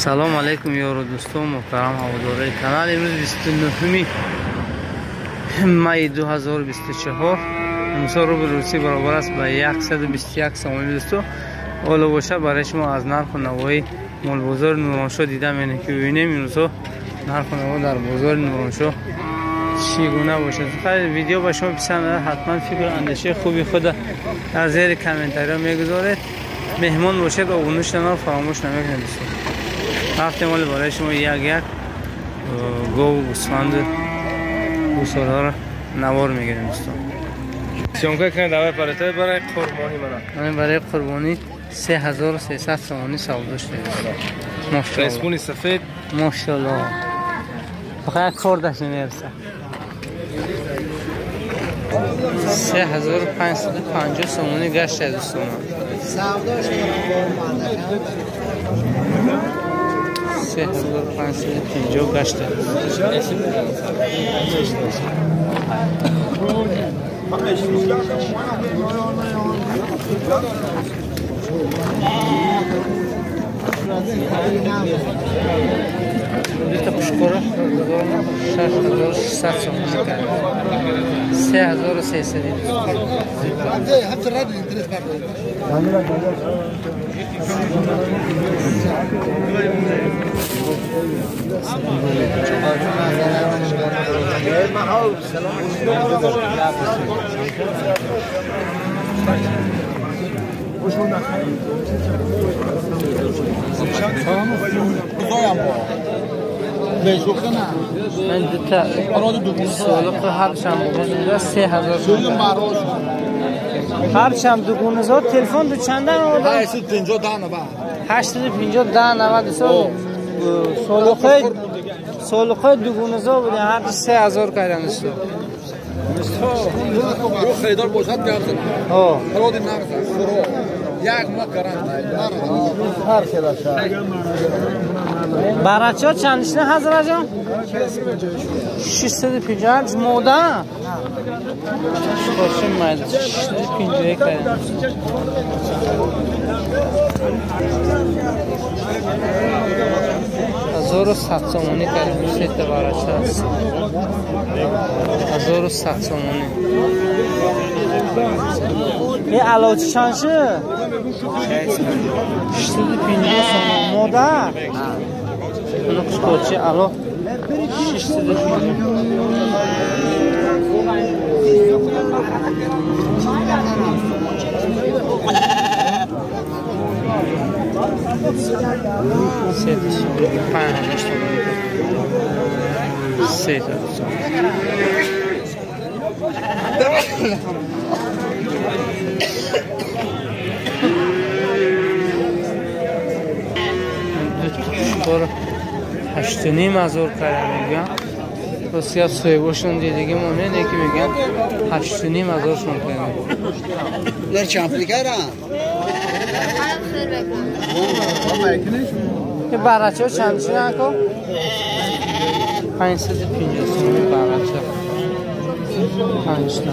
سلام علیکم یارو دوستان محترم هواداری کانال. امروز 29 می 2024 امسال رو به روسی برابر است به 121 سوم دوستو. حالا باشه برای شما از نرخ و نوای مال بازار نورانشاه دیدم، اینه که ببینیم این روزا نرخ و نوا در بازار نورانشاه چگونه باشه. خیلی ویدیو به شما پسند حتما فکر و اندیشه خوبی خود در زیر کامنت‌ها میگذارید. مهمان باشید، آبونوش رو فراموش نمیکنید دوستان. هفته مال برای شما یک گو گوسفند گوساله را نوار میگیریم دوستان. سیونکه کنه دوای پرتای برای قربانی منم. برای قربانی 3300 تومانی سودا شده. ماشاءالله. اسپونی سفید ماشاءالله. فقط خوردش نمیرسه. 3550 تومانی گشت دوستان. سودا شده. 3550 گشته. بیت پشکوره 6600 تومانی کرد. 3300. من دوتا سالق هر شام بگذارم 3000. هر شام دوگونه زاد تلفن دو چندن آورد؟ 850 دانه با 850 دانه دوستان. سالقای دوگونه زاد بودن هر 3000 کردن دوستان. رو خریدار باشد گردن فراد نمیشه فرو یک ما کردن هر خلاص برچه چندشنه حضرت جان 650 موده باشیم مایده 650 کردن 1100 تومانی کردیم. سه تا برچه هست 1100 تومانی. این علاوه چنشه 650 تومانی موده اونو کشکوچه علاوه 650. سه تا هشتونیم هزار کرده میگن. بسیار سویباشون دیدگی مونه یکی میگن 8,500 شون کنه. در چمپلی کردن یه برچه ها چند چی نکن 550 سومی برچه 5 تا.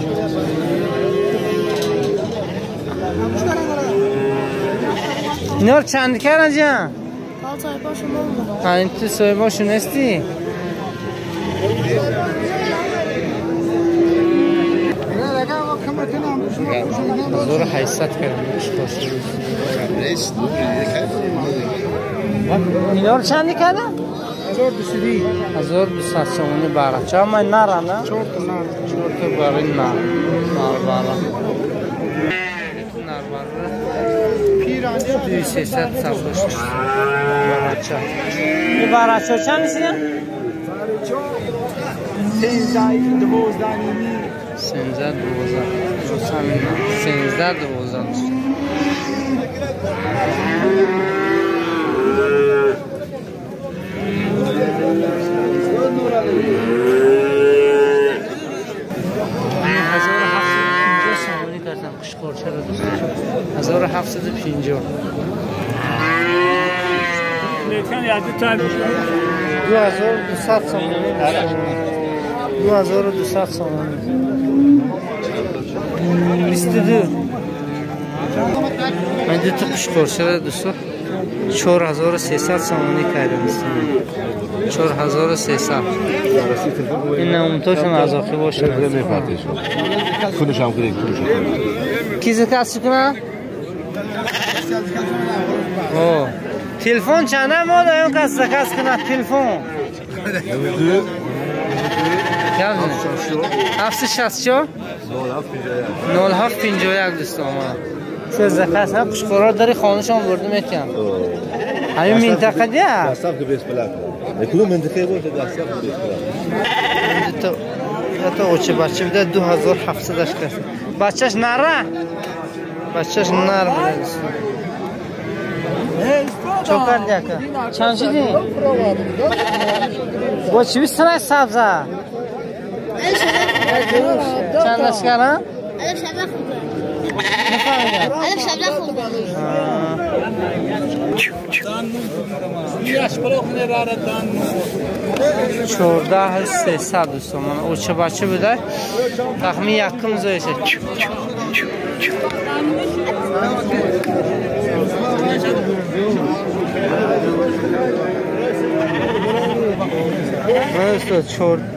نور چند کردن جان؟ این تو سویباشون هستی؟ هزار 800 کردن. اینا رو چندی کردن؟ 1200 تومانی برچه. اما این نره نه؟ 4 تا برای نر برچه 2300 سفرش برچه. این برچه چند سیدن؟ 13 قشقرچه رو دوست داشتم 1750. لیکن یادت تا 2200 تومانی 2200 تومانی 22. من دو تا قشقرچه رو دوست داشتم 4300 سامانی کردم دوستان 4300 این نمونتاشون از آخی باشه کلش هم کنید کیزه کسی کنم؟ تلفن چنده ما دایم کسی کسی کنه تلفن 764 0751 دوستان چه زکات هم قشقرار داری خانه‌شان برده میکنم همین منطقه دیه دستم که بیس بلک کدوم منطقه باشه دستم که بیس بلک تا اوچه بچه بده 2700 اش کسی بچهش نره بچهش نر بده دوستان چوکر دیگه چند شدی؟ با چی بیستنه سبزه؟ چند دست کردن؟ الف شبه خوبه نفهمیدم الف شبه خوبه 14300 دوستان اوچه بچه بده تخمی یکم زایشه دوستان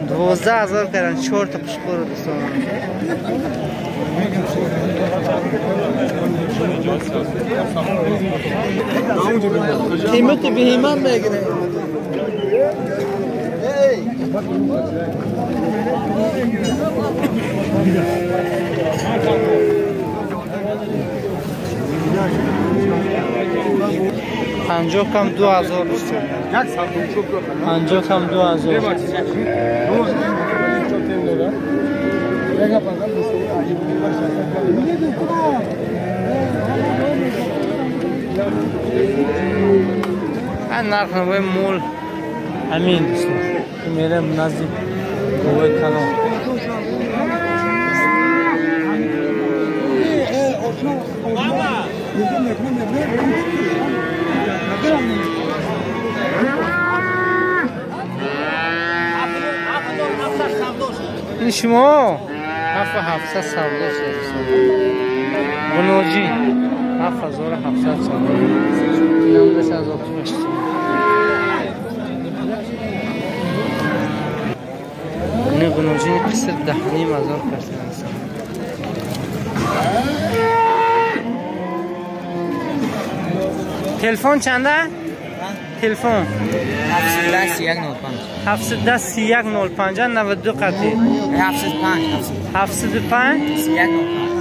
12000 کردن 4 تا قشقر دوستان قیمت بهیمان میگیره پنجاه کم 2000 پنجاه کم 2000 نرخ نوی مول همین دوستان میرم نزدیک گوه کلام این شما 7700 سودا شد بنوجی 7700 سودا نمودش از آتومش اینه بنوجی قصر 10,500 کرده تلفن چنده؟ تلفن 710 3105 92 قطعی 705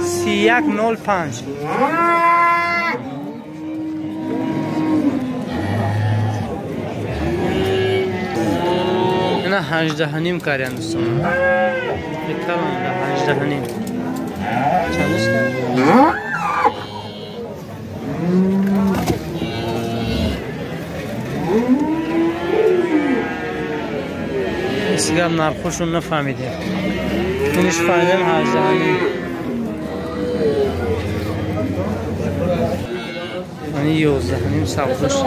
3105 اینا 18.5 کارین دوستان بکنم 18.5 چندش کرد؟ سیگم نرخوشون نفهمیدیم اینش فایدم 18.5 یعنی 11.5 سوادش شد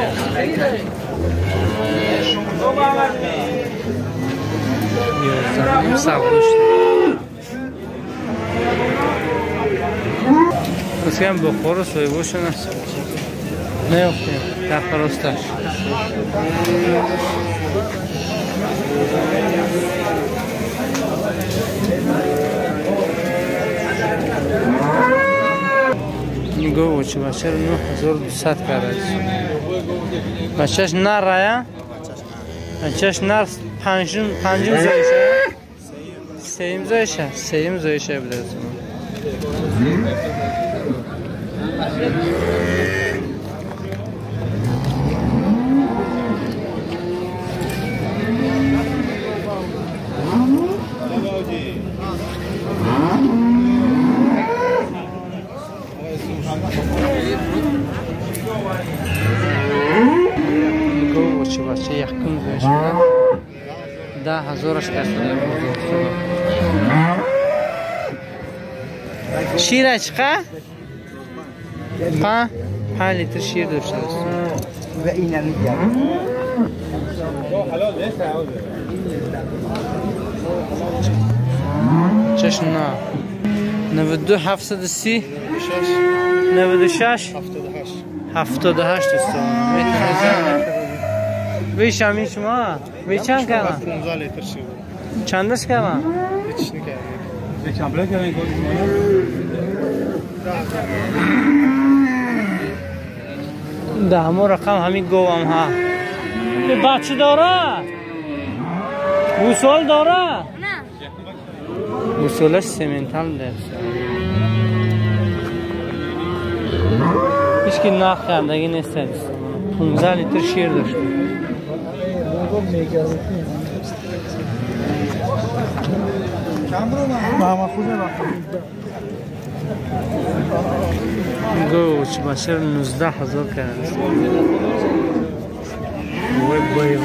11.5 سوادش سیگم بخور و سویبوش نست نیفتیم در خراستش نگاه بچه بچه رو 9200 کرده بچهش نر رایه بچهش نر پنجم زایشه سیم زایشه بده بچه یکم زایشه 10,000 کرده شیر چقدر؟ 5 لیتر شیر داشته است و این هم میگم چشم نه 92 730 96 78 78 دوستان وی شامی شما وی چند کردن 15 لیتر شد چندش کردن هیچ نکردم یک کمپله کردن این دهمو رقم همین گوام ها بچه داره بوسول داره نه بوسولش سیمنتال ده هیچ که نخ کردگی نیست 15 لیتر شیر داشته گوچ باشر 19,000 کرده وای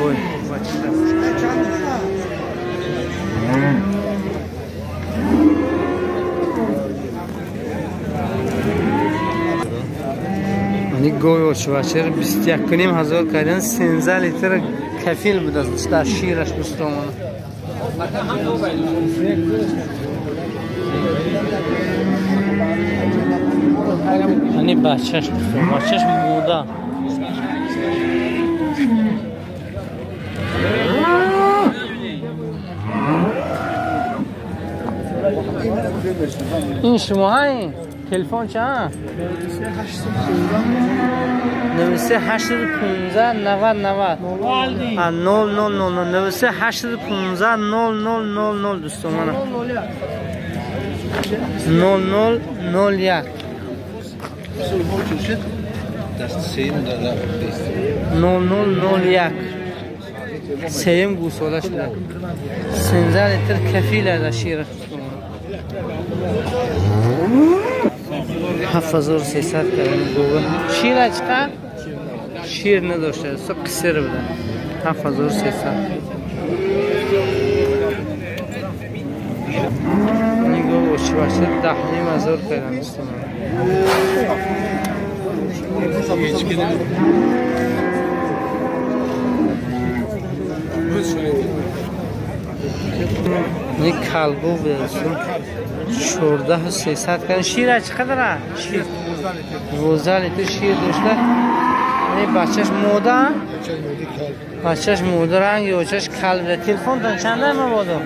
یعنی گوش باشر 21,500 کردن 13 لیتر کفیل بود در شیرش دوستان یعنی بچهش دوستان بچهش مودا این شما هایی تلفن چند؟ 93 815 90 90 93 815 0000 دوستان 0001 0001 سیم گوسولش ده 13 لیتر کفیل از شیر 7300 کردن گوه شیر اچقدر؟ شیر نداشته سو قصر بودن 7300 این گوه چی باشه 10,000 کردن دوستان این کلبو بیرسون 14,300 کردن شیر چقدره؟ شیر 12 لیتر شیر داشته این بچهش موده بچهش موده رنگی بچهش کلبه تلفن تن چنده ما بادم؟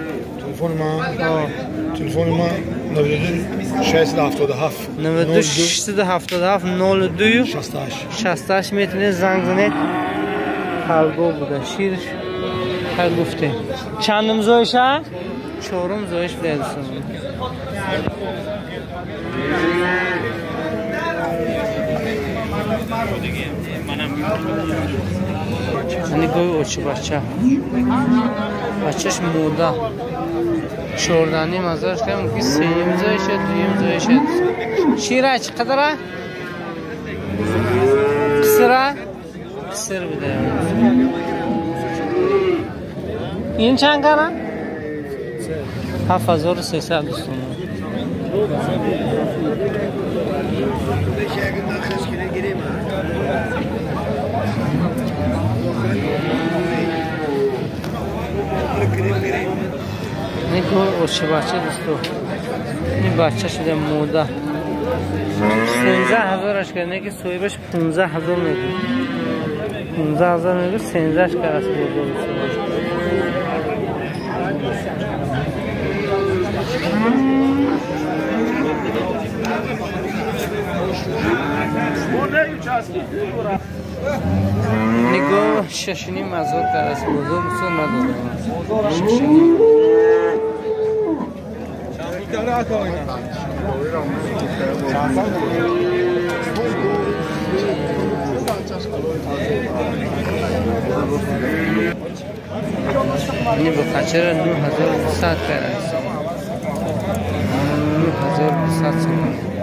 تلفن ما 92 677 92 677 02 68 میتونه زنگ زنید کلبو بوده شیرش هر گفته چندم زویشه؟ چهارم زویش بیادستان یعنی گوی اوچه بچهش موده چوردانی مزارش کنم که سیم زویشه دویم زویشه شیره چه قدره؟ قصره؟ قصر بده این چند کنه؟ 7300 دوستان این گوه اوچه بچه دوستو این بچه شده موده 13,000 کرده که سویبش 15,000 میگه 15,000 میگه 13 کرده است نگاه 6,500 کرده است بزرگ بسید نداده این بخچه 9,200 کرده است 9,200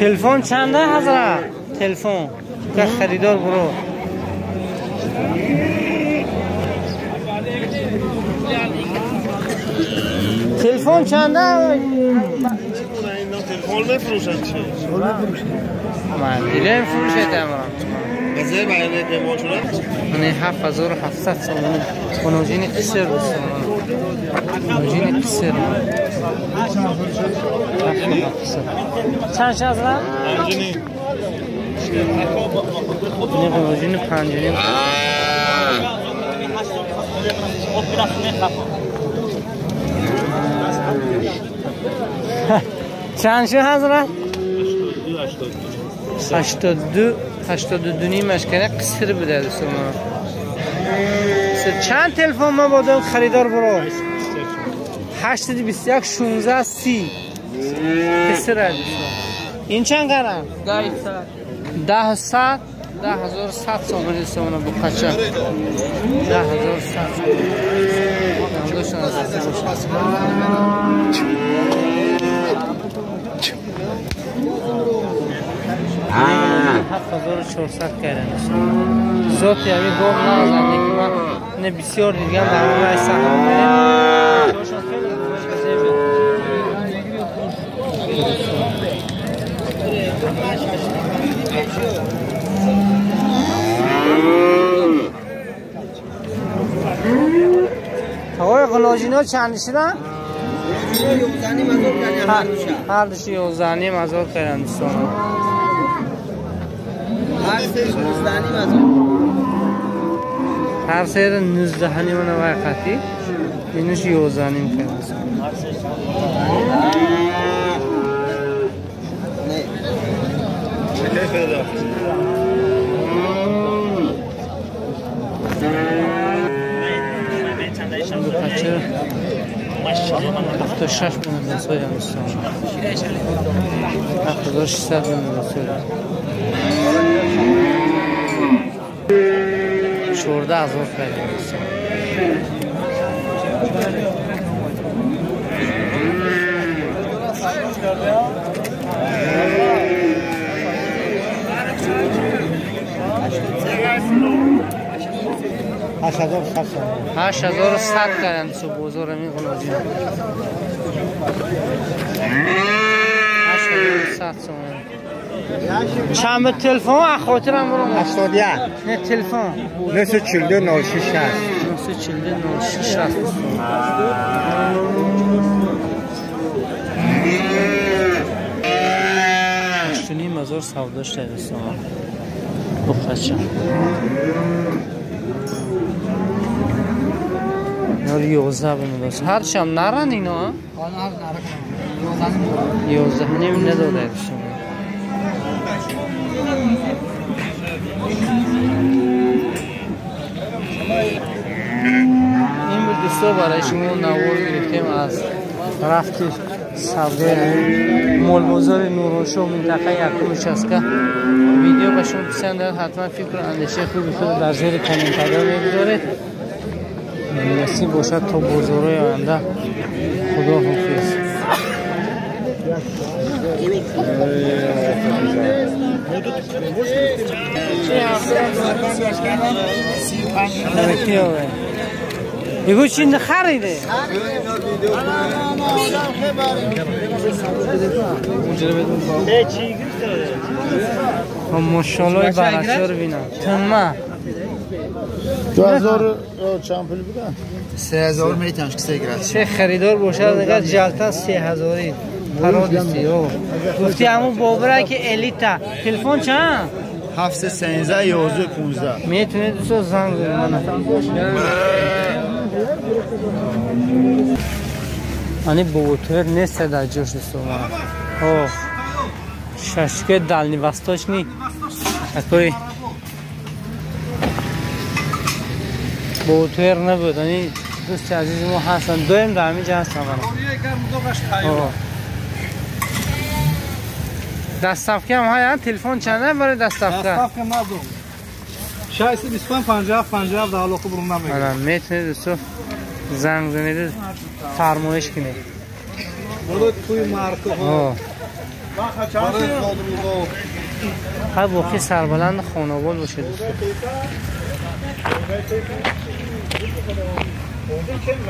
تلفن چنده حضرت؟ تلفن که خریدار برو تلفن چنده؟ خال میفروشن چی؟ من دیلم فروشه تمام بذار برای قیمت شده من 7700 سومون خونوجین قصر خونوجین قصر چند شد را؟ پنجنی این خونوجین پنجنی چند شد حضرت؟ 82 نیمش کنه قصر بده دوستان چند تلفن ما بودم خریدار برو 821 16 30 قصر دوستان این چند قرم؟ 10100 سومن دوستان با قچه 10100 دوستان از $7400 کردن زود یعنی گم نازنده که من نه بسیار دیگه هم در اون رای سخن آقای قلاجینا چند شدن؟ هر دوشی 11 مزار کردن دوستان هر سیر 19 من وقتی اینوش 11 کرد $76 من دستای همستان 7600 من دستای 14000 خریدم $8100 کردن سو بزرگ می قلاجی 8100 چند تلفن خاطرم برو 81 نه تلفن 942 06 مزار سوداش دستان بخشم نور 11 بنویس هر شام نرن اینا 11 نیم نداده شما این بود دوستا برای شما نوار گرفتیم از رفت سوده مول بازار نورانشاه منطقه یکم چسکه ویدیو به شما پسند داد حتما فکر و اندیشه خوبی خود در زیر کامنت‌ها بگذارید نصیب باشد تا بازارهای آینده خدا حافظ ایگو چی نخریده؟ ماشاءالله برکه رو بینم تنمه 2000 چند پولی بودن؟ 3000 میتونش کسی گرفت چه خریدار باشد اگر جلتا 3000 فرادیستی گفتی همون بابره که الیتا تلفن چند؟ 713 11 15 میتونه دوستا زنگ بزنه ani бовутер нест дар ҷош достома о шашке дальний восточный такой бовутер набуд ani дӯсти азизи мо ҳастанд доим дар ҳамин ҷо ҳастам дастафка ҳам ҳая телефон чанда барои дастафка Ставка надо. 625 50 50 در علاقه برون نمیگه. آره میتونید دوستو زنگ زنید فرمایش کنید. برو توی مارکت ها. ها باقی سربلند خانوال باشه دوستو.